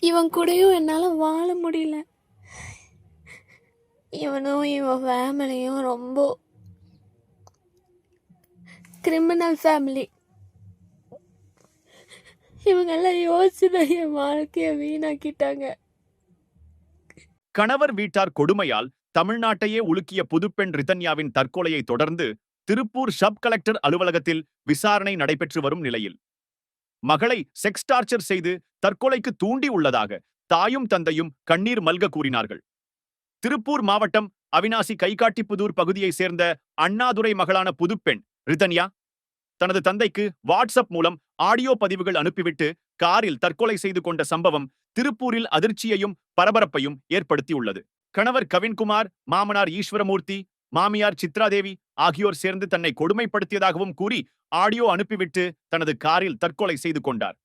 இவன் கூடயும் என்னால் வாழ முடியல. இவனும் இவன் ஃபேமிலியும் ரொம்ப கிரிமினல் ஃபேமிலி. இவங்கெல்லாம் யோசிச்சுதான் என் வாழ்க்கையை வீணாக்கிட்டாங்க. கணவர் வீட்டார் கொடுமையால் தமிழ்நாட்டையே உலுக்கிய புதுப்பெண் ரிதன்யாவின் தற்கொலையை தொடர்ந்து திருப்பூர் சப் கலெக்டர் அலுவலகத்தில் விசாரணை நடைபெற்று வரும் நிலையில் மகளை செக்ஸ் டார்ச்சர் செய்து தற்கொலைக்கு தூண்டி உள்ளதாக தாயும் தந்தையும் கண்ணீர் மல்க கூறினார்கள். திருப்பூர் மாவட்டம் அவினாசி கைகாட்டிப்புதூர் பகுதியை சேர்ந்த அண்ணாதுரை மகளான புதுப்பெண் ரிதன்யா தனது தந்தைக்கு வாட்ஸ்அப் மூலம் ஆடியோ பதிவுகள் அனுப்பிவிட்டு காரில் தற்கொலை செய்து கொண்ட சம்பவம் திருப்பூரில் அதிர்ச்சியையும் பரபரப்பையும் ஏற்படுத்தியுள்ளது. கணவர் கவின்குமார், மாமனார் ஈஸ்வரமூர்த்தி, மாமியார் சித்ராதேவி ஆகியோர் சேர்ந்து தன்னை கொடுமைப்படுத்தியதாகவும் கூறி ஆடியோ அனுப்பிவிட்டு தனது காரில் தற்கொலை செய்து கொண்டார்.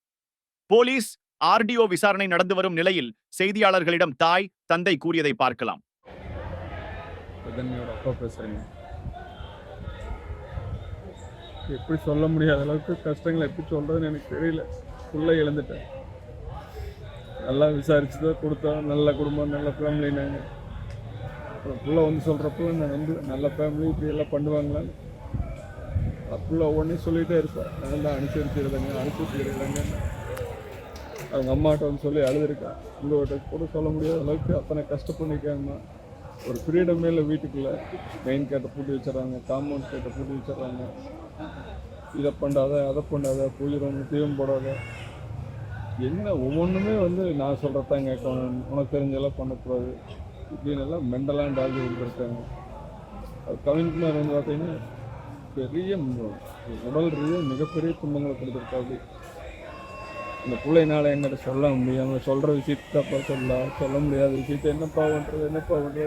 போலீஸ் ஆர்டிஓ விசாரணை நடந்து வரும் நிலையில் செய்தியாளர்களிடம் தாய் தந்தை கூறியதை பார்க்கலாம். அப்பா பேசுறேங்க. எப்படி சொல்ல முடியாத அளவுக்கு கஷ்டங்களை எப்படி சொல்றதுன்னு எனக்கு தெரியல. ஃபுல்லா இழந்துட்டேன். நல்லா விசாரிச்சுதான் கொடுத்தோம். நல்ல குடும்பம், நல்ல ஃபேமிலி. நாங்கள் அப்புறம் ஃபுல்லாக வந்து சொல்கிறப்போ நான் வந்து நல்ல ஃபேமிலி இப்படி எல்லாம் பண்ணுவாங்களான்னு ஃபுல்லாக ஒவ்வொன்றையும் சொல்லிகிட்டே இருப்பேன். நான் தான் அனுசரிச்சிருந்தாங்க. அவங்க அம்மாட்ட வந்து சொல்லி அழுதுருக்கேன். உங்கள்கிட்ட கூட சொல்ல முடியாத அளவுக்கு அத்தனை கஷ்டப்பண்ணிருக்காங்கம்மா. ஒரு ஃப்ரீடமே இல்லை. வீட்டுக்குள்ளே மெயின் கேட்டை பூட்டி வச்சிடறாங்க, காம்பவுண்ட் கேட்டை பூட்டி வச்சிடறாங்க. இதை பண்ணாத, அதை பண்ணாத, பூஜை ரூம் தீபம் போடாத, என்ன ஒவ்வொன்றுமே வந்து நான் சொல்கிறதான் கேட்கணும், உனக்கு தெரிஞ்செல்லாம் பண்ணக்கூடாது இப்படின்னு எல்லாம் மெண்டலாக டால்வி இருக்காங்க. அது கவின்குமார் வந்து பார்த்தீங்கன்னா பெரிய உடல் ரீதியாக மிகப்பெரிய துன்பங்களை கொடுத்துருக்காது. இந்த பிள்ளைனால என்கிட்ட சொல்ல முடியாமல் சொல்கிற விஷயத்தப்பா சொல்ல முடியாத விஷயத்த என்னப்பா பண்ணுறது.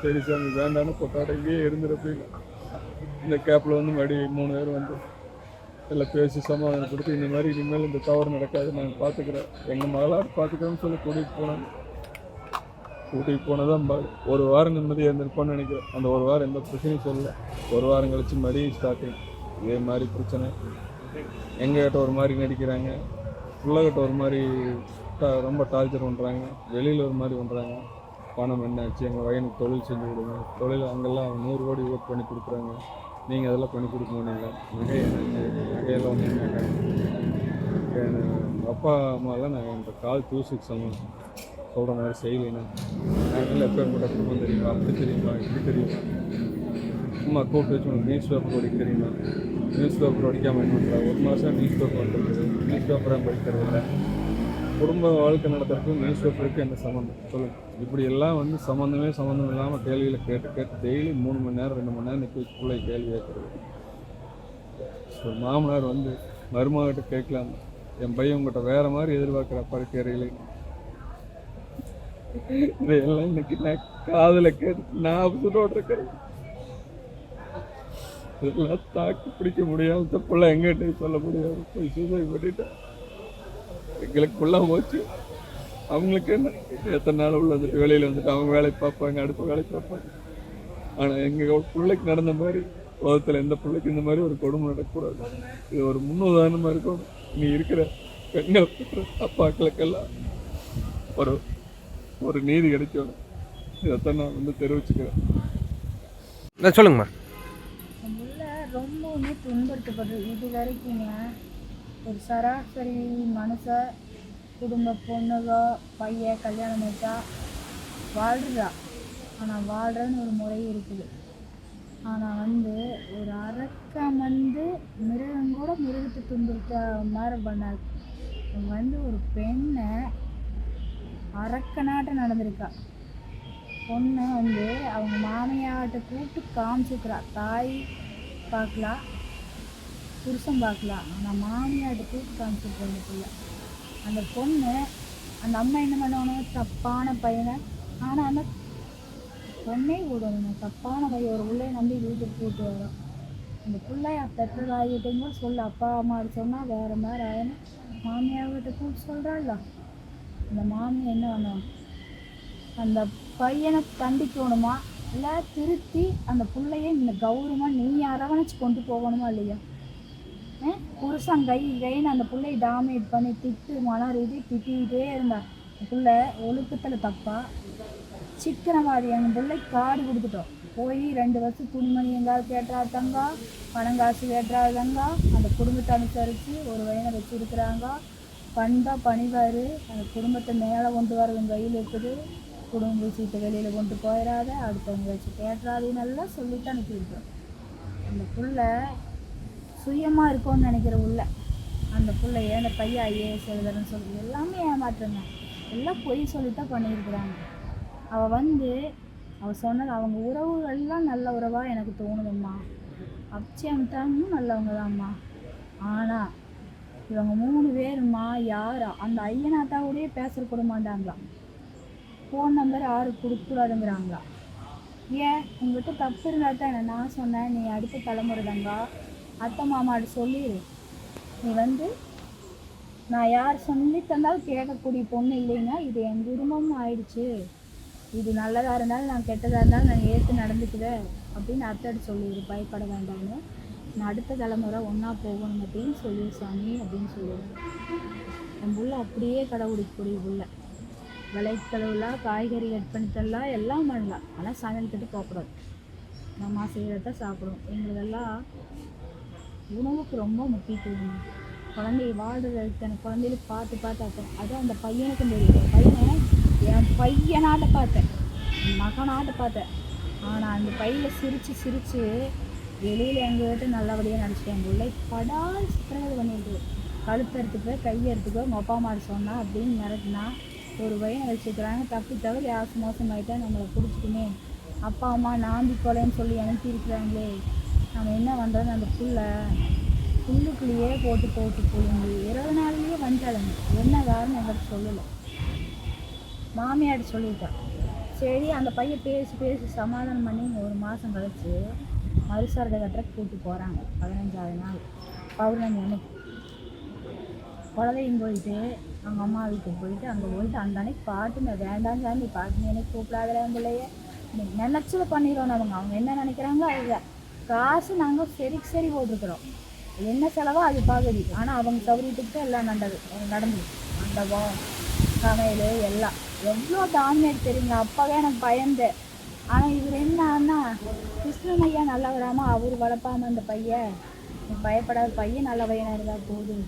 சரி சாமி வேண்டான்னு கொட்டாட இங்கேயே இருந்துருப்பீங்க. இந்த கேப்பில் வந்து மறுபடியும் 3 பேர் வந்து எல்லாம் பேசி சமாதானப்படுத்தி இந்த மாதிரி இனிமேல் இந்த தவறு நடக்காது, நாங்கள் பார்த்துக்குறேன், எங்கள் மகளாக பார்த்துக்கிறோன்னு சொல்லி கூட்டிகிட்டு போனதான் ஒரு வாரம் நிம்மதியாக இருந்திருப்போன்னு நினைக்கிறேன். அந்த ஒரு வாரம் எந்த பிரச்சனையும் சொல்லலை. ஒரு வாரம் கழிச்சு மறுபடியும் ஸ்டார்டிங் இதே மாதிரி பிரச்சனை. எங்ககிட்ட ஒரு மாதிரி நடிக்கிறாங்க, பிள்ளைகிட்ட ஒரு மாதிரி ரொம்ப டார்ச்சர் பண்ணுறாங்க, வெளியில் ஒரு மாதிரி பண்ணுறாங்க. பணம் என்னாச்சு, எங்கள் பையனுக்கு தொழில் செஞ்சு கொடுங்க, தொழில் அங்கெல்லாம் 100 கோடி ஒர்க் பண்ணி கொடுக்குறாங்க, நீங்கள் அதெல்லாம் பண்ணி கொடுக்க மாட்டீங்க. நகையெல்லாம் வந்து எங்கள் அப்பா அம்மாலாம் நான் என் கால் தூசுக்கு சொல்கிற மாதிரி செய்யலைன்னா நாங்கள் எப்போ கூட குடும்பம் தெரியுமா, அப்படி தெரியுமா, இப்படி தெரியுமா, அம்மா கூப்பிட்டு வச்சு நியூஸ் பேப்பர் படிக்க தெரியுமா, நியூஸ் பேப்பர் படிக்காமல் என்ன பண்ணுறா, 1 மாதம் நியூஸ் பேப்பர் வந்துருக்குது, நியூஸ் பேப்பராக படிக்கிறது இல்லை. குடும்ப வாழ்க்கை நடத்துறதுக்கும் நியூஸ் பேப்பருக்கு என்ன சம்மந்தம் சொல்லுங்கள். இப்படி எல்லாம் வந்து சம்மந்தம் இல்லாமல் கேள்வியில் கேட்டு டெய்லி 3 மணி நேரம் 2 மணி நேரம் நிற்க வச்சுக்குள்ளே கேள்வி கேட்குறது. ஸோ மாமனார் வந்து மருமகிட்ட கேட்கலாம், என் பையன் உங்கள்கிட்ட வேறு மாதிரி எதிர்பார்க்குற படுக்கையில் இதையெல்லாம் இன்னைக்கு நான் காதில் கேட்டு நான் அவசரோடு இருக்கிறேன். இதெல்லாம் தாக்கு பிடிக்க முடியாது. தப்பெல்லாம் எங்கிட்ட சொல்ல முடியாது. போய் சூசைட் பண்ணிட்டேன். எங்களுக்குள்ள போச்சு. அவங்களுக்கு என்ன எத்தனை நாள் உள்ள வந்துட்டு வெளியில் வந்துட்டு அவங்க வேலை பார்ப்பாங்க, அடுத்த வேலை பார்ப்பாங்க. ஆனால் எங்கள் பிள்ளைக்கு நடந்த மாதிரி உலகத்தில் எந்த பிள்ளைக்கு இந்த மாதிரி ஒரு கொடுமை நடக்கக்கூடாது. இது ஒரு முன்னுதாரணமாக இருக்கும். நீ இருக்கிற பெண்கள் அப்பாக்களுக்கெல்லாம் ஒரு நீதி கிடைக்கும். இதைத்தான் நான் வந்து தெரிவிச்சுக்கிறேன். சொல்லுங்கம்மா. ரொம்பவுமே துன்பப்படுத்தப்படுது. இது வரைக்குங்க ஒரு சராசரி மனுஷ குடும்ப பொண்ணுக பையன் கல்யாணம் வச்சா வாழ்றா. ஆனால் வாழ்கிறன்னு ஒரு முறை இருக்குது. ஆனால் வந்து ஒரு அரக்கம் வந்து மிருகங்கூட மிருகத்தை துன்புறுத்த மாதிரி பண்ணாது. வந்து ஒரு பெண்ணை அரக்கனாட்ட நடந்திருக்கா. பொண்ணை வந்து அவங்க மாமியாட்ட கூப்பிட்டு காமிச்சிக்கிறா. தாய் பார்க்கலாம், புருஷன் பார்க்கலாம், ஆனால் மாமியாட்ட கூப்பிட்டு காமிச்சிருக்காங்க பிள்ளை. அந்த பொண்ணு அந்த அம்மா என்ன பண்ணணும், தப்பான பையனை. ஆனால் அந்த பொண்ணே விடணும், தப்பான பையன் ஒரு பிள்ளைய நம்பி வீட்டுக்கு கூப்பிட்டு வரோம். அந்த பிள்ளைய பெற்றதாகிட்டேங்க சொல்ல அப்பா அம்மா சொன்னால் வேறு மாதிரி ஆயிடும். மாமியார்கிட்ட கூப்பிட்டு சொல்கிறாள்ல, அந்த மாமியை என்ன பண்ணுவோம், அந்த பையனை தண்டிக்கணுமா இல்லை திருத்தி அந்த பிள்ளைய இந்த கௌரவமாக நீ அரவணைச்சு கொண்டு போகணுமா இல்லையா? புருஷன் கைன்னு அந்த பிள்ளையை டாமினேட் பண்ணி மன ரீதி திட்டிகிட்டே இருந்தா புள்ள ஒழுக்கத்தில் தப்பா சிக்கனவாதி. எங்கள் பிள்ளை காடு கொடுத்துட்டோம். போய் 2 வருஷம் துணிமணி எங்காவது கேட்டுறா தங்கா, பணம் காசு கேட்டுறா தங்கா. அந்த குடும்பத்தை அனுசரித்து ஒரு வயனை வச்சுருக்குறாங்க. பண்பாக பணிவார். அந்த குடும்பத்தை மேலே கொண்டு வரவங்க கையில் இருக்குது. குடும்ப விஷயத்தை வெளியில் கொண்டு போயிடாத, அடுத்தவங்க வச்சு கேட்டுறாதுன்னு எல்லாம் சொல்லிட்டு அனுப்பியிருக்கோம். அந்த புள்ள சுயமாக இருக்கும்னு நினைக்கிற உள்ள அந்த பிள்ளைய அந்த பையன் ஐஏஎஸ் எழுதுறன்னு சொல்லி எல்லாமே ஏமாற்றுங்க. எல்லாம் பொய் சொல்லித்தான் பண்ணியிருக்கிறாங்க. அவள் சொன்னது அவங்க உறவுகள்லாம் நல்ல உறவாக எனக்கு தோணுதும்மா. அப்சியம்தானும் நல்லவங்க தான்ம்மா. ஆனால் இவங்க 3 பேருமா யாரா அந்த ஐயனாத்தாவோடய பேசக்கூட மாட்டாங்களாம். ஃபோன் நம்பர் யாரும் கொடுக்கூடாதுங்கிறாங்களா. ஏன் உங்கள்கிட்ட தப்பு இருந்தால் தான் நான் சொன்னேன், நீ அடுத்த தலைமுறை தாங்கா அத்தை மாமாட்ட சொல்லிடு. நீ நான் யார் சொல்லி தந்தாலும் கேட்கக்கூடிய பொண்ணு இல்லைன்னா இது என் குடும்பமும் ஆயிடுச்சு. இது நல்லதாக இருந்தாலும் நான் கெட்டதாக இருந்தாலும் நான் ஏற்று நடந்துக்குவேன் அப்படின்னு அத்தைட்டு சொல்லிடு. பயப்பட வேண்டாம்னு நான் அடுத்த தலைமுறை ஒன்றா போகணும் அப்படின்னு சொல்லி சாமி அப்படின்னு சொல்லுவேன். என் புள்ள அப்படியே கடைபிடிக்கக்கூடிய புள்ள. விளைக்கழுவுலாம், காய்கறி கட் பண்ணி தரலாம், எல்லாம் பண்ணலாம். ஆனால் சமையல்கிட்ட போகக்கூடாது. நம்ம செய்கிறத சாப்பிடுவோம். எங்களுக்கெல்லாம் உணவுக்கு ரொம்ப முக்கியத்துவம். குழந்தைய வாழ்றது குழந்தைகளுக்கு பார்த்து அப்புறம் அதுவும் அந்த பையனுக்கும் தெரியும். பையனை என் பையனாட்ட பார்த்தேன், என் மகனாட்ட பார்த்தேன். ஆனால் அந்த பையில சிரித்து வெளியில் எங்ககிட்ட நல்லபடியாக நடிச்சிட்டேன். பிள்ளை படால் சித்திரவதை பண்ணிட்டு கழுத்தறதுக்கோ கையெடுத்துக்கோ உங்கள் அப்பா அம்மா சொன்னா அப்படின்னு மிரட்டினா ஒரு பையனை வச்சுக்கிறாங்க. தவிர ஆசை மோசமாயிட்டா நம்மளை பிடிச்சிக்குமே, அப்பா அம்மா நாம்பி கொலைன்னு சொல்லி அனுப்பியிருக்கிறாங்களே, நம்ம என்ன பண்ணுறது. அந்த புல்லுக்குள்ளேயே போட்டு போயிருந்து 20 நாள்லேயே வந்துட்டாளுங்க. என்ன காரணம் எங்கிட்ட சொல்லலை. மாமியார் சொல்லிட்டேன். சரி அந்த பையன் பேசி சமாதானம் பண்ணி 1 மாதம் கழிச்சு மறுசாரத கட்டுறக்கு கூப்பிட்டு போகிறாங்க. 15ஆவது நாள் பௌர்ணமி அன்னைக்கு குழந்தையும் போயிட்டு அவங்க அம்மா வீட்டுக்கு போயிட்டு அங்கே போயிட்டு அந்த அன்னைக்கு பாட்டுங்க வேண்டாம் சாமி பாட்டுங்க எனக்கு கூப்பிடாத பிள்ளைய நினச்சத பண்ணிடுவோம். அவங்க என்ன நினைக்கிறாங்க அது காசு நாங்கள் சரி போட்டிருக்கிறோம். என்ன செலவோ அது பாகுதி. ஆனால் அவங்க சௌரியத்துக்கு எல்லாம் நடந்தது. மண்டபம் சமையல் எல்லாம் எவ்வளோ டாமினேட் தெரியுங்க. அப்பாவே எனக்கு பயந்தேன். ஆனால் இவர் என்னன்னா கிருஷ்ணன் ஐயா நல்லா வராமல் அவர் வளர்ப்பாமல் அந்த பையன் பயப்படாத பையன் நல்ல பையனாக இருந்தால் போதும்.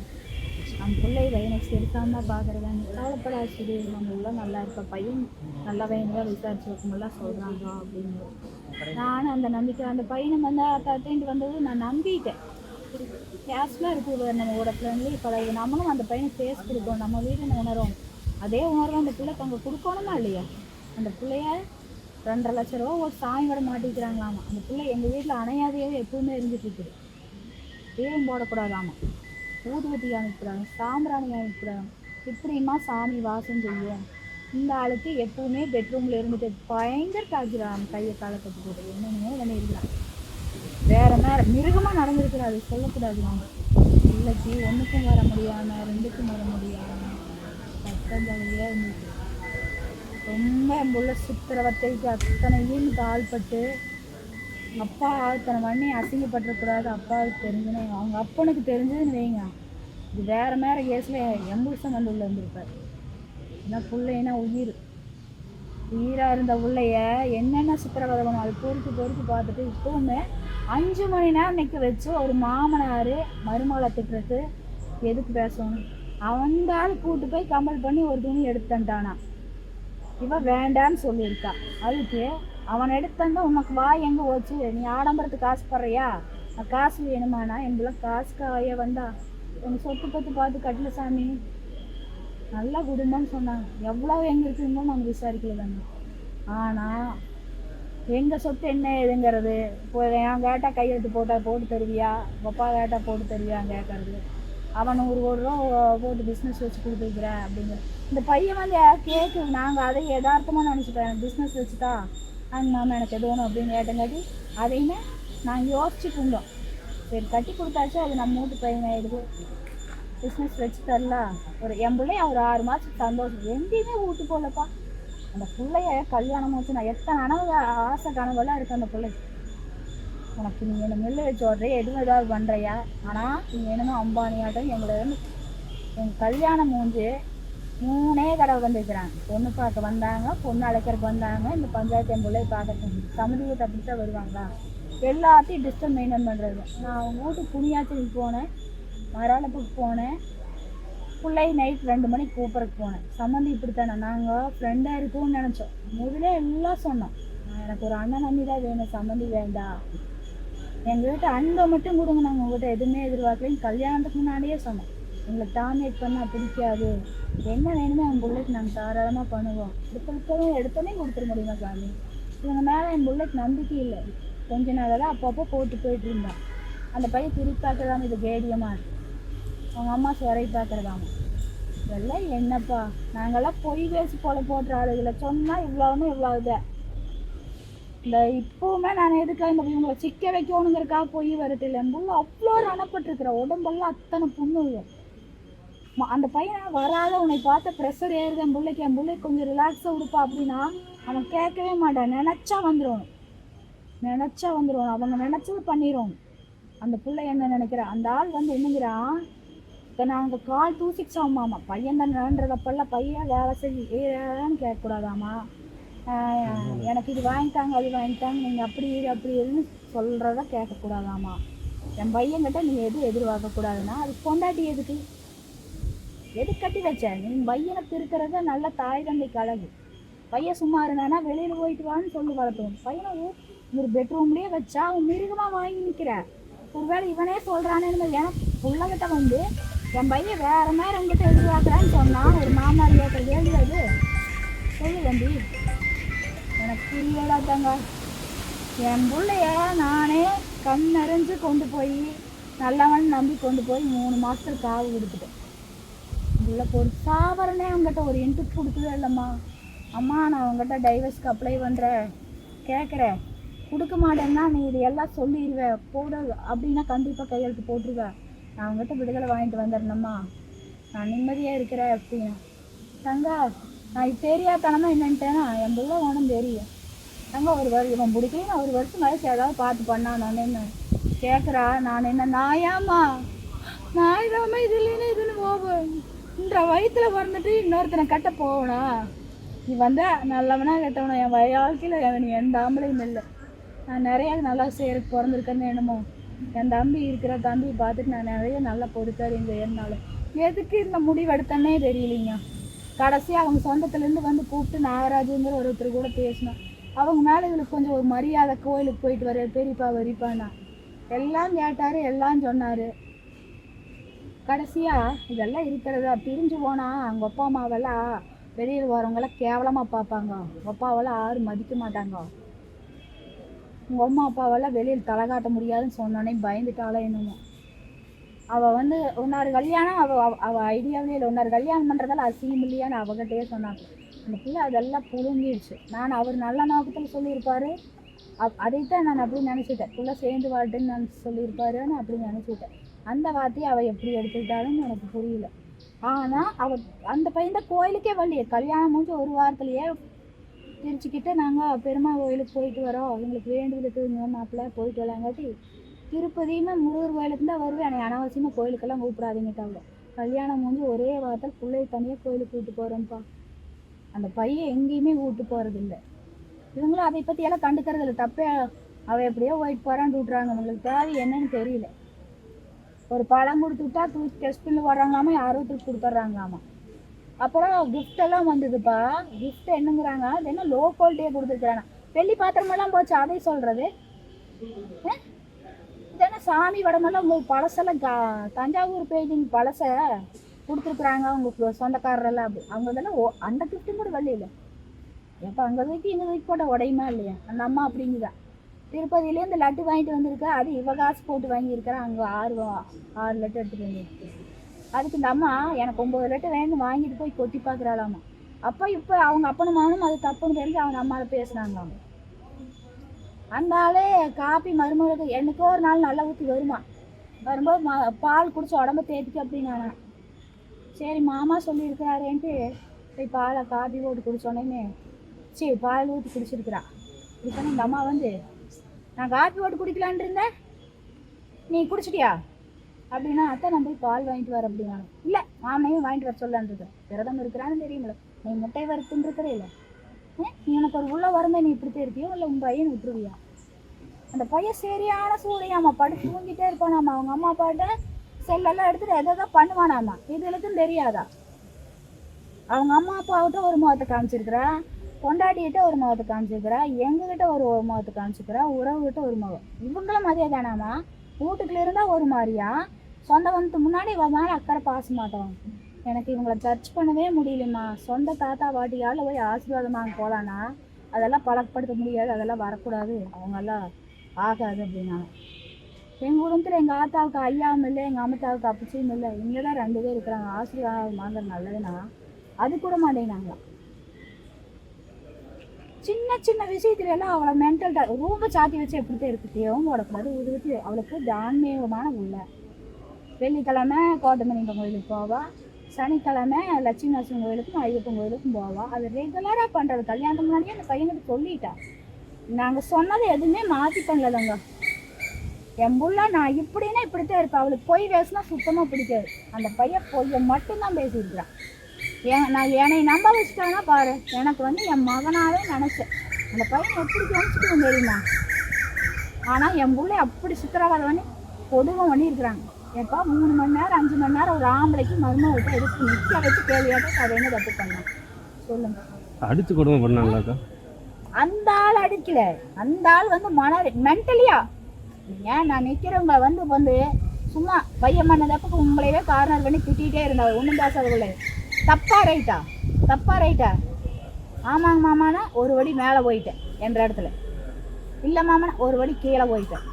அந்த பிள்ளை பையனை செலுத்தாமல் பார்க்குறதா நீ கவலைப்படாது சரி நம்ம உள்ள நல்லா இருக்க பையன் நல்ல பையனாக விசாரிச்சு வைக்கும்போதெல்லாம் சொல்கிறாங்க அப்படின்னு. நானும் அந்த நம்பிக்கை அந்த பையனை அத்தேன்ட்டு வந்தது நான் நம்பிட்டேன். கேஷ்லாம் இருக்குது நம்ம உடம்புலேருந்து பழகு நம்மளும் அந்த பையனை ஃபேஸ் கொடுக்கணும். நம்ம வீடு உணரும் அதே உணர்வு அந்த பிள்ளைக்கு அங்கே கொடுக்கணுமா இல்லையா. அந்த பிள்ளைய 2.5 லட்ச ரூபா ஒரு சாமியோட மாட்டிக்கிறாங்களாமா. அந்த பிள்ளை எங்கள் வீட்டில் அணையாதையே எப்பவுமே இருந்துட்டு இருக்குது. தீபம் போடக்கூடாதாமா, ஊதுபத்தி அனுப்புகிறாங்க, சாம்பிராணி அனுப்புகிறாங்க. இப்படிமா சாமி வாசம் செய்யும். இந்த ஆளுக்கு எப்பவுமே பெட்ரூமில் இருந்துட்டு பயங்கர காய்க்கிறான். கையை காலை கட்டி போட்டு என்னென்னமோ பண்ணியிருக்கிறான். வேற மிருகமாக நடந்திருக்கிறாரு. சொல்லக்கூடாது. நம்ம பிள்ளைக்கு 1க்கும் வர முடியாமல் 2க்கும் வர முடியாமல் கஷ்டங்களையாக இருந்துச்சு. ரொம்ப என் புள்ள சித்திரவத்தைக்கு அத்தனையும் தாழ்பட்டு அப்பா அத்தனை பண்ணி அசிங்கப்பட்டுறக்கூடாது. அப்பாவுக்கு தெரிஞ்சுன்னு அவங்க அப்பனுக்கு தெரிஞ்சதுன்னு வைங்க, இது வேறு கேஸில் 80 வந்து உள்ள இருந்திருப்பார். ஏன்னா பிள்ளைன்னா உயிராக இருந்த பிள்ளைய என்னென்ன சித்திரவதை பண்ணும் அது பொறுத்து பார்த்துட்டு இப்போவுமே 5 மணி நேரம் நிற்க வச்சு ஒரு மாமனார் மருமகளை திட்டுறது எதுக்கு பேசணும். அவன்தால் கூட்டு போய் கம்பல் பண்ணி ஒரு துணி எடுத்துட்டானா. இவன் வேண்டான்னு சொல்லியிருக்கா. அதுக்கு அவன் எடுத்தா உனக்கு வா எங்கே போச்சு, நீ ஆடம்பரத்துக்கு ஆசைப்படுறியா, காசு வேணுமானா எங்கெல்லாம் காசு காய வந்தா உனக்கு சொத்து பத்து பார்த்து கட்டல சாமி நல்ல குடும்பம்னு சொன்னாங்க. எவ்வளோ எங்கே இருக்குதுன்னு நாங்கள் விசாரிக்கல தாங்க. ஆனால் எங்கள் சொத்து என்ன ஏதுங்கிறது இப்போ என் கேட்டால் கையெழுத்து போட்டு தருவியா, அப்பா கேட்டால் போட்டு தருவியான்னு கேட்கறது. அவன் 100 கோடி ரூபா போட்டு பிஸ்னஸ் வச்சு கொடுத்துருக்குறேன் அப்படிங்கிற இந்த பையன் கேட்கு. நாங்கள் அதை யதார்த்தமாக நினச்சிட்டேன். பிஸ்னஸ் வச்சுட்டா அங்கே மாமா எனக்கு எது வேணும் அப்படின்னு கேட்டங்காட்டி அதையுமே நாங்கள் யோசிச்சுட்டு இருந்தோம். சரி கட்டி கொடுத்தாச்சு, அது நம்ம வீட்டு பையன் ஆகிடுது. பிஸ்னஸ் வச்சு தரல ஒரு என் பிள்ளைய ஒரு 6 மாதத்துக்கு சந்தோஷம். எங்கேயுமே வீட்டு போகலப்பா. அந்த பிள்ளைய கல்யாணம் வச்சு நான் எத்தனை ஆசை கனவெல்லாம் இருக்குது அந்த பிள்ளைக்கு. உனக்கு நீ என்ன மில்லு வச்சு ஓடுறிய எதுவும் ஏதாவது பண்ணுறியா, ஆனால் நீங்கள் என்னமோ அம்பானியாட்டம் எங்களை எங்கள் கல்யாணம் மூஞ்சி 3 தடவை வந்திருக்கிறாங்க. பொண்ணு பார்க்க வந்தாங்க, பொண்ணு அழைக்கிறதுக்கு வந்தாங்க, இந்த பஞ்சாயத்து என் பிள்ளைய பார்க்கறதுக்கு. சம்மந்தி வீட்டு அப்படி தான் வருவாங்களா, எல்லாத்தையும் டிஸ்டன்ஸ் மெயின்டைன் பண்ணுறது. நான் அவங்க வீட்டுக்கு புனியாச்சலுக்கு போனேன், மராளப்புக்கு போனேன், பிள்ளை நைட் 2 மணிக்கு கூப்பிட்றதுக்கு போனேன். சம்மந்தி இப்படித்தானே, நாங்கள் ஃப்ரெண்டாக இருக்கோம்னு நினச்சோம். முதல்ல எல்லாம் சொன்னோம், எனக்கு ஒரு அண்ணன் நம்பி தான் வேணும், சம்மந்தி வேண்டாம், எங்கள்கிட்ட அன்பை மட்டும் கொடுங்க, நாங்கள் உங்கள்கிட்ட எதுவுமே எதிர்பார்க்கலைன்னு கல்யாணத்துக்கு முன்னாடியே சொன்னோம். எங்களை டாமினேட் பண்ணால் பிடிக்காது, என்ன வேணுமோ என் பிள்ளைக்கு நாங்கள் தாராளமாக பண்ணுவோம். இப்போவும் எடுத்தோன்னே கொடுத்துட முடியுமா சாமி? இவங்க மேலே என் பிள்ளைக்கு நம்பிக்கை இல்லை. கொஞ்ச நாள் தான் அப்பப்போ போட்டு போயிட்டு இருந்தான். அந்த பையன் திருப்பி பார்க்குறதாம, இது கேடியமாக இருக்கு, அவங்க அம்மா சுரை பார்க்குறதாம. இதெல்லாம் என்னப்பா, நாங்கள்லாம் பொய் பேசி போல போட்டுற ஆளுகளை சொன்னால் இவ்வளோன்னு இவ்வளோ இதை. இந்த இப்போவுமே நான் எதுக்காக இந்த இவங்களை சிக்க வைக்கணுங்கிறக்காக பொய் வரட்டு இல்லை. என் புள்ள அவ்வளோ ரணப்பட்டுருக்குற, உடம்பெல்லாம் அத்தனை புண்ணு. அந்த பையனை வராத உன்னை பார்த்த ப்ரெஷர் ஏறுது என் பிள்ளைக்கு, என் பிள்ளைக்கு கொஞ்சம் ரிலாக்ஸாக கொடுப்பா அப்படின்னா அவன் கேட்கவே மாட்டான். நினச்சா வந்துடும், அவங்க நினச்சது பண்ணிடும். அந்த பிள்ளை என்ன நினைக்கிறான், அந்த ஆள் வந்து என்னங்கிறான், இப்போ நாங்கள் கால் 2-6 ஆகுமாம்மா, பையன் தானேன்றதப்பெல்லாம் பையன் வேலை செய்யன்னு கேட்கக்கூடாதாம்மா, எனக்கு இது வாங்கிட்டாங்க அது வாங்கிட்டாங்க நீங்கள் அப்படி இதுன்னு சொல்கிறத கேட்கக்கூடாதாம்மா, என் பையன்கிட்ட நீ எதிர்பார்க்கக்கூடாதுன்னா அது பொண்டாட்டி எது கட்டி வச்ச நீ பையனை திருக்கிறத நல்ல தாய் தந்தைக்கு அழகு. பையன் சும்மா இருந்தானா வெளியில் போயிட்டு வான்னு சொல்லி வளர்த்தோம். பையனை ஒரு பெட்ரூம்லேயே வச்சா அவன் மிருகமாக வாங்கி நிற்கிற. ஒருவேளை இவனே சொல்கிறானேன்னு எனக்கு உள்ளகிட்ட வந்து என் பையன் வேறு மாதிரி உங்ககிட்ட எதிர்பார்க்குறான்னு சொன்னான். ஒரு மாமாரி கேட்க வேண்டி அது சொல்லு தம்பி, எனக்கு புரியலாதாங்க. என் பிள்ளைய நானே கண்ணறிஞ்சு கொண்டு போய் நல்லவன் நம்பி கொண்டு போய் 3 மாதத்துக்கு காவு கொடுத்துட்டேன். இல்லை ஒரு சாவரனே அவங்ககிட்ட ஒரு இன்ட்ரெஸ்ட் கொடுக்கவே இல்லைம்மா. அம்மா நான் அவங்ககிட்ட டைவர்ஸ்க்கு அப்ளை பண்ணுறேன் கேட்குறேன், கொடுக்க மாட்டேன்னா நீ இது எல்லாம் சொல்லிடுவேன் போட அப்படின்னா கண்டிப்பாக கையெழுத்து போட்டுருவேன், நான் அவங்ககிட்ட விடுதலை வாங்கிட்டு வந்துடணும்மா, நான் நிம்மதியாக இருக்கிறேன் அப்படின்னு. தங்க நான் இது தெரியாதனமா என்னன்ட்டேன்னா என் பிள்ளை ஒன்றும் தெரியும். தங்க இவன் பிடிக்கல, நான் 1 வருஷம் கழிச்சு ஏதாவது பார்த்து பண்ணான்னு என்ன கேட்குறா. நான் என்ன நாயாம்மா, நாயிடாம இது இல்லைன்னா இதுன்னு போவேன் வயிற்றுல பிறந்துட்டு இன்னொருத்தனை கட்ட போவனா? நீ வந்த நல்லவனா கெட்டவனா? என் வாழ்க்கையில் நீ எந்த ஆம்பளையும் இல்லை. நான் நிறையா நல்லா செய்யறதுக்கு பிறந்திருக்கேன்னு என்னமோ. என் தம்பி இருக்கிற தம்பி பார்த்துட்டு நான் நிறைய நல்லா பொறுத்தாரு இந்த ஏறினாலும் எதுக்கு இந்த முடிவு எடுத்தேன்னே தெரியலிங்க. கடைசியாக அவங்க சொந்தத்துலேருந்து வந்து கூப்பிட்டு நாகராஜுங்கிற ஒருத்தர் கூட பேசினோம். அவங்க மேலே இவளுக்கு கொஞ்சம் ஒரு மரியாதை, கோயிலுக்கு போயிட்டு வர பெரியப்பா வரிப்பானா எல்லாம் கேட்டார், எல்லாம் சொன்னார். கடைசியாக இதெல்லாம் இருக்கிறதா பிரிஞ்சு போனால் அவங்க அப்பா அம்மாவெல்லாம் வெளியில் வரவங்கெல்லாம் கேவலமாக பார்ப்பாங்க. உங்கள் அப்பாவெல்லாம் யாரும் மதிக்க மாட்டாங்க. உங்கள் அம்மா அப்பாவெல்லாம் வெளியில் தலை காட்ட முடியாதுன்னு சொன்னோன்னே பயந்துட்டாலே என்னமோ. அவள் வந்து ஒன்னாரு கல்யாணம் அவள் ஐடியாவிலே இல்லை. ஒன்னாரு கல்யாணம் பண்ணுறதால அசிங்கம் இல்லையான்னு அவகிட்டே சொன்னாங்க. அந்த பிள்ளை அதெல்லாம் புழுங்கிடுச்சு. நான் அவர் நல்ல நோக்கத்தில் சொல்லியிருப்பார், அதைத்தான் நான் அப்படி நினச்சிட்டேன். பிள்ளை சேர்ந்து வாட்டுன்னு நான் சொல்லியிருப்பாருன்னு அப்படி நினச்சிட்டேன். அந்த வார்த்தையை அவள் எப்படி எடுத்துக்கிட்டாலும் எனக்கு புரியல. ஆனால் அவள் அந்த பையன் தான் கோயிலுக்கே வரலையே. கல்யாணம் முடிஞ்சு 1 வாரத்துலையே திருச்சிக்கிட்ட நாங்கள் பெருமா கோயிலுக்கு போயிட்டு வரோம், எங்களுக்கு வேண்டுதலுக்கு மாப்பிள்ளை போயிட்டு வரலாங்காட்டி திருப்பதியுமே முருகர் கோயிலுக்கு தான் வருவேன். எனக்கு அனாவசியமாக கோயிலுக்கெல்லாம் கூப்பிடாதீங்கிட்டாங்க. கல்யாணம் முடிஞ்சு ஒரே வாரத்தில் பிள்ளைய தனியாக கோயிலுக்கு கூப்பிட்டு போகிறோம்ப்பா. அந்த பையன் எங்கேயுமே கூப்பிட்டு போகிறதில்ல. இவங்களும் அதை பற்றியெல்லாம் கண்டுக்கிறது இல்லை. தப்பே அவள் எப்படியோ போயிட்டு போகிறான்னு விட்றாங்க. அவங்களுக்கு தேவை என்னன்னு தெரியல. ஒரு பழம் கொடுத்துட்டா தூக்கி டெஸ்ட் பண்ணி வர்றாங்களாமா, யாரோ தூக்கி கொடுத்துட்றாங்களாமா. அப்புறம் கிஃப்டெல்லாம் வந்ததுப்பா. கிஃப்ட் என்னங்கிறாங்க, அது என்ன லோ குவாலிட்டியாக கொடுத்துருக்குறாங்க. வெள்ளி பாத்திரமெல்லாம் போச்சு, அதை சொல்கிறது. இதென்ன சாமி வடமெல்லாம் உங்களுக்கு பழசெல்லாம் தஞ்சாவூர் பெயிண்டிங் பழசை கொடுத்துருக்குறாங்க உங்களுக்கு சொந்தக்காரரெல்லாம். அப்படி அவங்க இதெல்லாம் அந்த கிஃப்ட்டும் கூட வெள்ளி இல்லை. எப்போ அங்கே தூக்கி இங்கே தூக்கி போட்ட உடையுமா இல்லையா? அந்த அம்மா அப்படிங்குதா. திருப்பதியிலேருந்து லட்டு வாங்கிட்டு வந்திருக்கா, அது இவ காசு போட்டு வாங்கியிருக்கிறேன். அங்கே 6 லட்டு எடுத்துகிட்டு வந்துருக்கு. அதுக்கு இந்த அம்மா எனக்கு 9 லட்டு வேணும் வாங்கிட்டு போய் கொட்டி பார்க்குறாளாமா. அப்போ இப்போ அவங்க அப்பனுமானும் அது தப்புன்னு தெரிஞ்சு அவங்க அம்மாவில் பேசுனாங்களாம். அந்த ஆளே காப்பி மருமகளுக்கு என்னைக்கோ ஒரு நாள் நல்லா ஊற்றி வருமா, வரும்போது பால் குடிச்சு உடம்ப தேத்திக்க அப்படின்னு. சரி மாமா சொல்லியிருக்கிறாரேன்ட்டு போய் பாலை காப்பி போட்டு குடிச்சோடனே சரி பால் ஊற்றி குடிச்சிருக்கிறா. இப்போ இந்த அம்மா வந்து நான் காப்பி போட்டு குடிக்கலான் இருந்தேன், நீ குடிச்சிட்டியா? அப்படின்னா அத்தை நான் போய் பால் வாங்கிட்டு வர அப்படின்னாங்க. இல்லை மாமனையும் வாங்கிட்டு வர சொல்லான்றது விரதம் இருக்கிறான்னு தெரியுமில்ல, நீ முட்டை வறுத்துன்னு இருக்கிறே இல்லை, நீ எனக்கு ஒரு உள்ள வரமே நீ இப்படித்தான் இருக்கியோ இல்லை உங்கள் பையனை விட்டுருவியா? அந்த பையன் சரியான சூறையாமா, படுத்து தூங்கிட்டே இருப்பானாமா. அவங்க அம்மா அப்பாட்ட செல்லெல்லாம் எடுத்துட்டு எதை பண்ணுவானாமா, இதுகளுக்கும் தெரியாதா? அவங்க அம்மா அப்பாவிட்ட ஒரு முகத்தை காமிச்சிருக்கிறா, பொண்டாட்டிகிட்ட ஒரு முகத்தை காமிச்சிருக்கிறா, எங்ககிட்ட ஒரு முகத்தை காமிச்சிருக்கிறா, உறவுகிட்ட ஒரு முகம். இவங்களும் மதிய தானாமா, வீட்டுக்குள்ள இருந்தால் ஒரு மாதிரியா, சொந்த பந்தத்துக்கு முன்னாடி இவன் மேலே அக்கறை பாச மாட்டோம். எனக்கு இவங்களை சர்ச் பண்ணவே முடியலம்மா. சொந்த தாத்தா பாட்டியால் போய் ஆசீர்வாதமாக போகலான்னா அதெல்லாம் பழக்கப்படுத்த முடியாது, அதெல்லாம் வரக்கூடாது, அவங்கெல்லாம் ஆகாது அப்படின்னாங்க. எங்கள் குடும்பத்தில் எங்கள் ஆத்தாவுக்கு ஐயாவும் இல்லை, எங்கள் அம்மத்தாவுக்கு அப்பச்சியும் இல்லை, இங்கே தான் 2 பேர் இருக்கிறாங்க. ஆசீர்வாதம் வாங்க நல்லதுன்னா அது கூட மாட்டேங்கிறாங்களாம். சின்ன சின்ன விஷயத்துல எல்லாம் அவளை மென்டல் ரூபை சாத்தி வச்சு எப்படித்தான் இருக்கு, தேவும் போடக்கூடாது. இது வச்சு அவளுக்கு தான்மீகமான உள்ள. வெள்ளிக்கிழமை கோட்டமணியம்மன் கோயிலுக்கு போவா, சனிக்கிழமை லட்சுமி நரசிம்மன் கோயிலுக்கும் ஐயப்பன் கோயிலுக்கும் போவா. அது ரெகுலராக பண்ணுறது. கல்யாணத்துக்கு முன்னாடியே அந்த பையனுக்கு சொல்லிட்டா. நாங்கள் சொன்னதை எதுவுமே மாற்றி பண்ணலங்க. என் புள்ள நான் இப்படின்னா இப்படித்தான் இருப்பேன். அவளுக்கு பொய் பேசினா சுத்தமாக பிடிக்காது. அந்த பையன் பொய்யை மட்டும்தான் பேசியிருக்கிறான். நான் என்னை நம்ப வச்சுட்டானா பாரு, எனக்கு என் மகனாவே நினச்சேன். அந்த பையன் எப்படி நினச்சிட்டு தெரியுமா? ஆனால் என் பிள்ளை அப்படி சித்திரவதை பண்ணி கொடுமை பண்ணியிருக்கிறாங்க. எப்போ 3 மணி நேரம் 5 மணி நேரம் ஒரு ஆம்பளைக்கு மருமகிட்ட எடுத்து நிற்க வச்சு கேள்வியாக அதை என்ன தப்பு பண்ணேன் சொல்லுங்க. அடிச்சு கொடுமை பண்ணாங்களாக்கா? அந்த ஆள் அடிக்கல, அந்த ஆள் மென்டலியா. ஏன் நான் நிற்கிறவங்க வந்து சும்மா பையன் பண்ணதப்ப உங்களையே கார்னர் பண்ணி திட்டிகிட்டே இருந்தாங்க. ஒன்றும் பேசாதவங்களே. தப்பா ரைட்டா? ஆமாங்க மாமானா ஒரு வடி மேலே போயிட்டேன் என்ற இடத்துல, இல்லை மாமனா ஒரு வடி கீழே போயிட்டேன்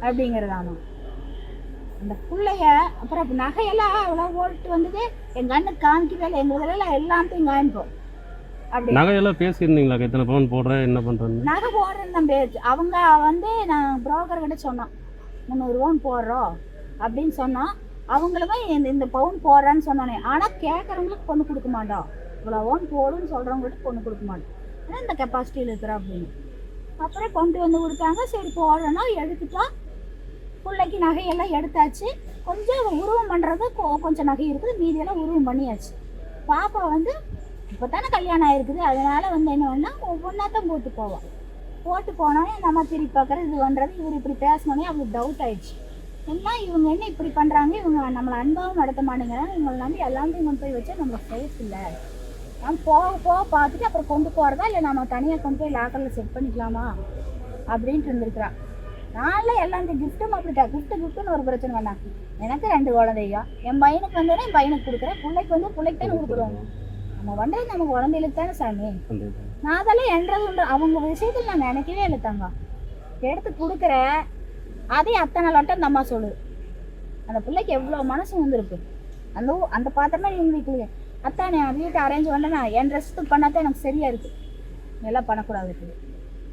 அப்படிங்கிறதாமா. அந்த பிள்ளைய அப்புறம் நகையெல்லாம் அவ்வளோ ஓட்டு வந்தது எங்கள் அண்ணன் காமிக்கவே இல்லை. எங்களெல்லாம் எல்லாத்தையும் காமிப்போம். அப்படி நகையெல்லாம் பேசியிருந்தீங்களா? எத்தனை பவுன் போடுறேன், என்ன பண்ணுறேன்னு? நகை போடுறேன்னு தான் பேச்சு. அவங்க நான் புரோக்கர்கிட்ட சொன்னோம் 300 பவுன் போடுறோம் அப்படின்னு சொன்னோம். அவங்களுமே இந்த பவுன் போடுறேன்னு சொன்னானே. ஆனால் கேட்குறவங்களுக்கு பொண்ணு கொடுக்க மாட்டோம், இவ்வளோ பவுன் போடுன்னு சொல்கிறவங்களுக்கு பொண்ணு கொடுக்க மாட்டோம், ஆனால் இந்த கெப்பாசிட்டியில் இருக்கிறோம் அப்படின்னு. அப்புறம் கொண்டு வந்து கொடுத்தாங்க. சரி போடுறோன்னா எடுத்துட்டா. பிள்ளைக்கு நகையெல்லாம் எடுத்தாச்சு. கொஞ்சம் உருவம் பண்ணுறது கொஞ்சம் நகை இருக்குது, மீதியெல்லாம் உருவம் பண்ணியாச்சு. பாப்பா இப்போ தானே கல்யாணம் ஆகிருக்குது, அதனால் என்ன பண்ணால் ஒவ்வொன்றாத்தான் போட்டு போனோடனே நம்ம திருப்பி பார்க்குறது இது பண்ணுறது. இவர் இப்படி பேசினோடனே அவங்களுக்கு டவுட் ஆயிடுச்சு. இவங்க என்ன இப்படி பண்ணுறாங்க, இவங்க நம்மளை அன்பாகவும் நடத்த மாட்டேங்கிறாங்க, இவங்களை நம்பி எல்லாத்தையும் கொண்டு போய் வச்சா நம்மளை சேஃப் இல்லை. நம்ம போக பார்த்துட்டு அப்புறம் கொண்டு போகிறதா இல்லை நம்ம தனியாக கொண்டு போய் லாக்கரில் செட் பண்ணிக்கலாமா அப்படின்ட்டு இருந்திருக்கிறான். நான்லாம் எல்லாத்தையும் கிஃப்ட்டும் அப்படிட்டா. கிஃப்ட்டுன்னு ஒரு பிரச்சனை வேண்டாம். எனக்கு 2 குழந்தைங்க. என் பையனுக்கு வந்தோடனே என் பையனுக்கு கொடுக்குறேன், பிள்ளைக்கு தானே கொடுக்குறோங்க. நம்ம பண்ணுறது நமக்கு குழந்தைகளுக்கு தானே சாமி. நான் அதெல்லாம் என்றது அவங்க விஷயத்தில் நான் நினைக்கவே இல்லை தங்க. எடுத்து கொடுக்குறேன், அதே அத்தனை லட்டம் அந்த அம்மா சொல்லுது. அந்த பிள்ளைக்கு எவ்வளோ மனசு வந்திருக்கு. அந்த பாத்திரமே நீங்கள் வீட்டுலையே அத்தானே வீட்டை அரேஞ்ச் பண்ணேன்னா என் ட்ரெஸ்ஸுக்கு பண்ணாதான் எனக்கு சரியாக இருக்குது, எல்லாம் பண்ணக்கூடாது.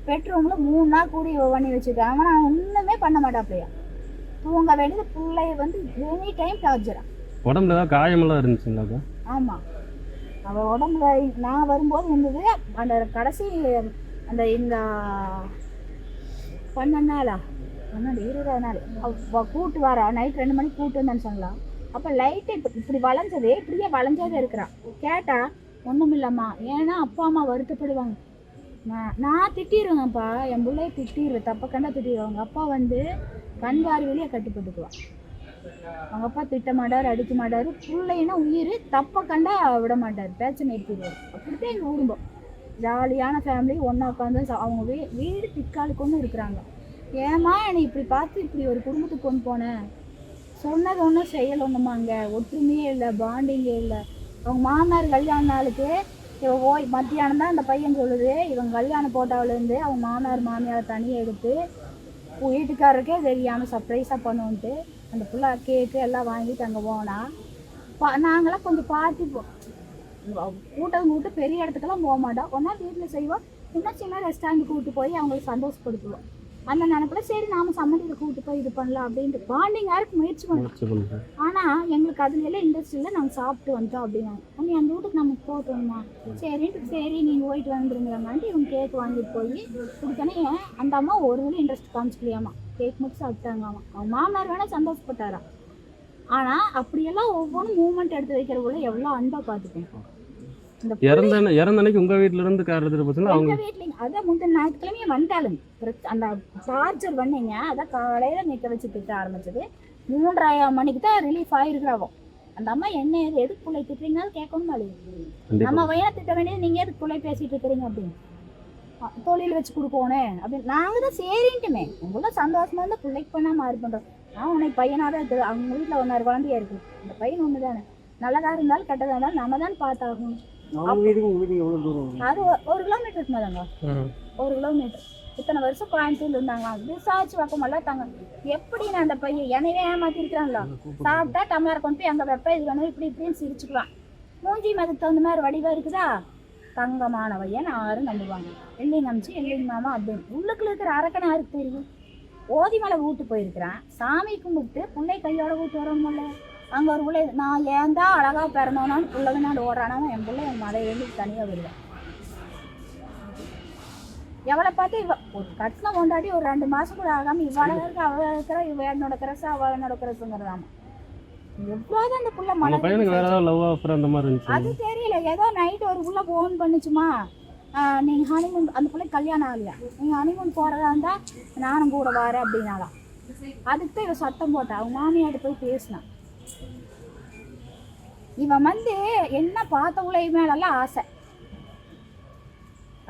பெட்ரூமில் 3 நாள் கூடி பண்ணி வச்சுருக்கேன். ஆனால் நான் ஒன்றுமே பண்ண மாட்டாப்லையா. தூங்க வேண்டியது பிள்ளைய எனி டைம் டார்ச்சரா. உடம்புல ஏதாவது காயமெல்லாம் இருந்துச்சுங்களாக்கா? ஆமாம், அவள் உடம்புல நான் வரும்போது இருந்தது. அந்த கடைசி இந்த 12 நாளா 20 நாள் கூட்டு வர நைட் 2 மணிக்கு கூட்டு வந்தேன்னு சொல்லலாம். அப்போ லைட்டு இப்படி வளைஞ்சது, இப்படியே வளைஞ்சாத இருக்கிறான். கேட்டால் ஒன்றும் இல்லைம்மா, ஏன்னா அப்பா அம்மா வருத்தப்படுவாங்க. நான் திட்டிடுவேங்கப்பா, என் பிள்ளைய திட்டிடுவேன், தப்பை கண்டா திட்டிடுவாங்க. அப்பா கண் பார்வையிலேயே கட்டுப்பட்டுக்குவான். அவங்க அப்பா திட்ட மாட்டார், அடிக்க மாட்டார். பிள்ளைன்னா உயிர், தப்பை கண்டா விட மாட்டார், பேச்சை நிறுத்திடுவார். அப்படித்தான் எங்கள் குடும்பம் ஜாலியான ஃபேமிலி. ஒன்றா உட்காந்து அவங்க வீடு திக்காலுக்கு ஒன்று இருக்கிறாங்க. ஏமா என்னை இப்படி பார்த்து இப்படி ஒரு குடும்பத்துக்கு கொண்டு போனேன், சொன்னது ஒன்றும் செயல் ஒன்றுமாங்க, ஒற்றுமையே இல்லை, பாண்டிங்கே இல்லை. அவங்க மாமனார் கல்யாண நாளுக்கு மத்தியானம் தான் அந்த பையன் சொல்லுது, இவங்க கல்யாணம் போட்டாவிலேருந்து அவங்க மாமியாரை தனியாக எடுத்து வீட்டுக்காரருக்கே தெரியாமல் சர்ப்ரைஸாக பண்ணுவோன்ட்டு அந்த பிள்ளை கேக்கு எல்லாம் வாங்கிட்டு அங்கே போனால் நாங்களாம் கொஞ்சம் பார்த்துப்போம். கூட்டு பெரிய இடத்துக்கெல்லாம் போக மாட்டோம். ஒன்றா வீட்டில் செய்வோம், இன்னும் சின்ன ரெஸ்டாரண்ட் கூப்பிட்டு போய் அவங்களுக்கு சந்தோஷப்படுத்துவோம். அந்த நினைப்பில் சரி நாம சம்மந்தியில் கூப்பிட்டு போய் இது பண்ணலாம் அப்படின்ட்டு பாண்டிங் யாருக்கு முயற்சி பண்ணுவோம். ஆனால் எங்களுக்கு அதுல எல்லாம் இன்ட்ரெஸ்ட் இல்லை, நாங்கள் சாப்பிட்டு வந்துட்டோம் அப்படின்னா ஒன்று அந்த வீட்டுக்கு நமக்கு போகணுமா, சரின்ட்டு சரி நீங்கள் போயிட்டு வந்துருங்களாமான்ட்டு இவங்க கேக் வாங்கிட்டு போய் கொடுத்தோன்னே அந்த அம்மா ஒரு இன்ட்ரெஸ்ட் காமிச்சிக்கலையாமா, கேக் மட்டும் சாப்பிட்டாங்களாமா. அவங்க மாமனார் வேணால் சந்தோஷப்பட்டாராம். ஆனால் அப்படியெல்லாம் ஒவ்வொன்றும் மூமெண்ட் எடுத்து வைக்கிறவங்கள எவ்வளோ அன்பாக பார்த்துப்பேன். இந்த இறந்த அன்னைக்கு உங்கள் வீட்டில் இருந்து கார் எடுத்துகிட்டு போச்சுன்னா அவங்க எங்கள் வீட்லைங்க அதான் முந்தின ஞாயிற்றுக்கிழமையே வந்துட்டாளுங்க. அந்த சார்ஜர் வந்தீங்க அதான் காலையில் நிற்க வச்சு திட்ட ஆரம்பிச்சது. 3:30 மணிக்கு தான் ரிலீஃப் ஆகிருக்கிறாவோ. அந்த அம்மா என்ன ஏது எதுக்கு பிள்ளை திட்டுறீங்கன்னு கேட்கணும் இல்லையா? நம்ம பையனை திட்ட வேண்டியது நீங்கள் எதுக்கு பிள்ளை பேசிகிட்டு இருக்கிறீங்க அப்படின்னு. தொழில் வச்சு கொடுக்கணும் அப்படின்னு நாங்கள் தான் சரின்ட்டுமே உங்கள சந்தோஷமாக இருந்தால் பிள்ளைக்கு பண்ணால் மாறி பண்ணுறோம். நான் உனக்கு பையனாக தான் இருக்குது. அவங்க வீட்டில் 1 குழந்தையா இருக்குது. அந்த பையன் ஒன்று தானே, நல்லதாக இருந்தாலும் கெட்டதாக இருந்தாலும் நம்ம தான் பார்த்தாகணும். அது 1 கிலோமீட்டர் இருக்குமா தாங்க, 1 கிலோமீட்டர். இத்தனை வருஷம் கோயம்புத்தூர்ல இருந்தாங்க. விசாரிச்சு வைப்பமெல்லாம் தாங்க. எப்படி நான் அந்த பையன் என்னையே ஏமாத்திருக்கிறான்ல, சாப்பிட்டா டம்ளர் கொண்டு போய் அங்கே வைப்பேன், இது வேணும் இப்படி இப்படின்னு சிரிச்சுக்கலாம். மூஞ்சி மதுக்கு தகுந்த மாதிரி வடிவா இருக்குதா, தங்கமான பையன் யாரும் நம்புவாங்க. இல்லைங்க அமிச்சு இல்லைங்க மாமா அப்படின்னு உள்ளுக்குள்ள இருக்கிற அரக்கனை யாருக்கு தெரியும்? ஓதி மலை வீட்டு போயிருக்கிறேன், சாமி கும்பிட்டு பிள்ளை கையோட வீட்டு வரணும்ல. அங்கே ஒரு பிள்ளை நான் ஏன் தான் அழகாக பிறந்தோனான்னு பிள்ளைங்கனாண்டு ஓடுறானாலும் என் பிள்ளை என் மலை எழுதி தனியாக வருவேன். எவளை பார்த்து இவ ஒரு கட்டின கொண்டாடி ஒரு 2 மாதம் கூட ஆகாமல் இவ்வளோ இருக்கு, அவள் இருக்கிறா, இவ என்னோட கிரஸ் அவள் என்னோட கிரஸுங்கிறதாம. எவ்வளோதான் அந்த புள்ள மலை பையனுக்கு வேற ஏதாவது லவ் ஆஃபர் அந்த மாதிரி இருந்துச்சு? அது தெரியல. ஏதோ நைட்டு ஒரு புள்ள ஃபோன் பண்ணுச்சுமா, நீங்கள் ஹனிமூன் அந்த பிள்ளை கல்யாணம் ஆகலையா, நீங்கள் ஹனிமூன் போகிறதா இருந்தால் நானும் கூட வரேன் அப்படின்னாலாம். அதுக்கு தான் இவன் சத்தம் போட்டா. அவங்க மாமியார்ட்ட போய் பேசினான். இவன் வந்து என்ன பார்த்தவங்கள மேலெல்லாம் ஆசை,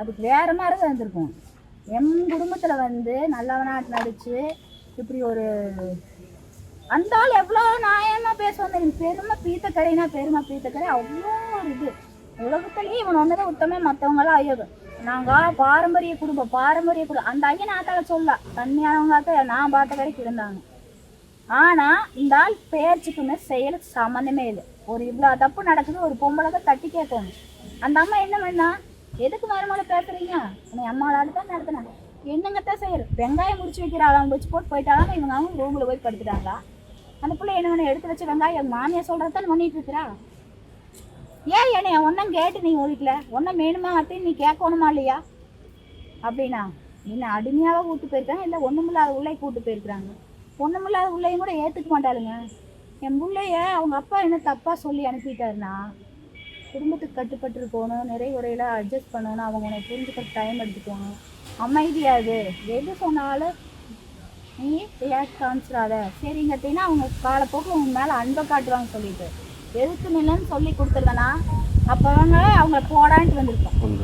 அதுக்கு வேற மாதிரி தான் இருந்திருக்கும். என் குடும்பத்தில் வந்து நல்லவனாட்டு நடிச்சு இப்படி ஒரு அந்த ஆள் எவ்வளோ நியாயமாக பேசுவாங்க. எனக்கு பெருமை பீத்தக்கரைனா பெருமை பீத்தக்கரை அவ்வளோ ஒரு இது. உலகத்துலேயே இவன் ஒன்றுதான் உத்தமே, மற்றவங்களாம் ஐயோ நாங்கள் பாரம்பரிய குடும்பம் அந்த ஐயன் ஆத்தால சொல்ல தண்ணியானவங்க நான் பார்த்த வரைக்கும் இருந்தாங்க. ஆனால் இந்த ஆள் பேச்சுக்குமே செயலுக்கு சம்மந்தமே இல்லை. ஒரு இவ்வளோ தப்பு நடக்குது, ஒரு பொம்பளை தான் தட்டி கேட்கணும். அந்த அம்மா என்ன பண்ணா, எதுக்கு மருமகளை பேசுறீங்க, உன்னை அம்மாவால் தான் நடத்தினாங்க, என்னங்கத்தான் செய்யறது, வெங்காயம் முடிச்சு வைக்கிறாள், அவங்க வச்சு போட்டு போயிட்டாலும் இவங்க அவங்க ரூமில் போய் படுத்துட்டாங்களா. அந்த பிள்ளை என்ன வேணும் எடுத்து வச்சு வெங்காயம் எங்கள் மாமியார் சொல்கிறதான் பண்ணிட்டு இருக்கிறா. ஏன் என்னைய ஒன்றும் கேட்டு நீ ஓடிக்கல, ஒன்றும் வேணுமா அப்படின்னு நீ கேட்கணுமா இல்லையா அப்படின்னா, என்ன அடிமையாக கூப்பிட்டு போயிருக்காங்க, இல்லை ஒன்றுமில்லாத உள்ளே கூப்பிட்டு போயிருக்கிறாங்க. ஒன்றுமில்லாத உள்ளேயும் கூட ஏற்றுக்க மாட்டாளுங்க. என் பிள்ளைய அவங்க அப்பா என்ன தப்பாக சொல்லி அனுப்பிட்டாருன்னா, குடும்பத்துக்கு கட்டுப்பட்டு இருக்கணும், நிறைவுறையில் அட்ஜஸ்ட் பண்ணணும், அவங்க உனக்கு புரிஞ்சுக்க டைம் எடுத்துக்கணும், அமைதியாது எது சொன்னாலும் நீ ரியாக்ட் காமிச்சிடாத சரிங்கட்டினா அவங்க காலப்போக்கில் உங்க மேலே அன்பை காட்டுவாங்க சொல்லிட்டு எதுக்கு நிலன்னு சொல்லி கொடுத்துருக்கனா அப்போ அவங்கள போடான்ட்டு வந்திருக்கோம்.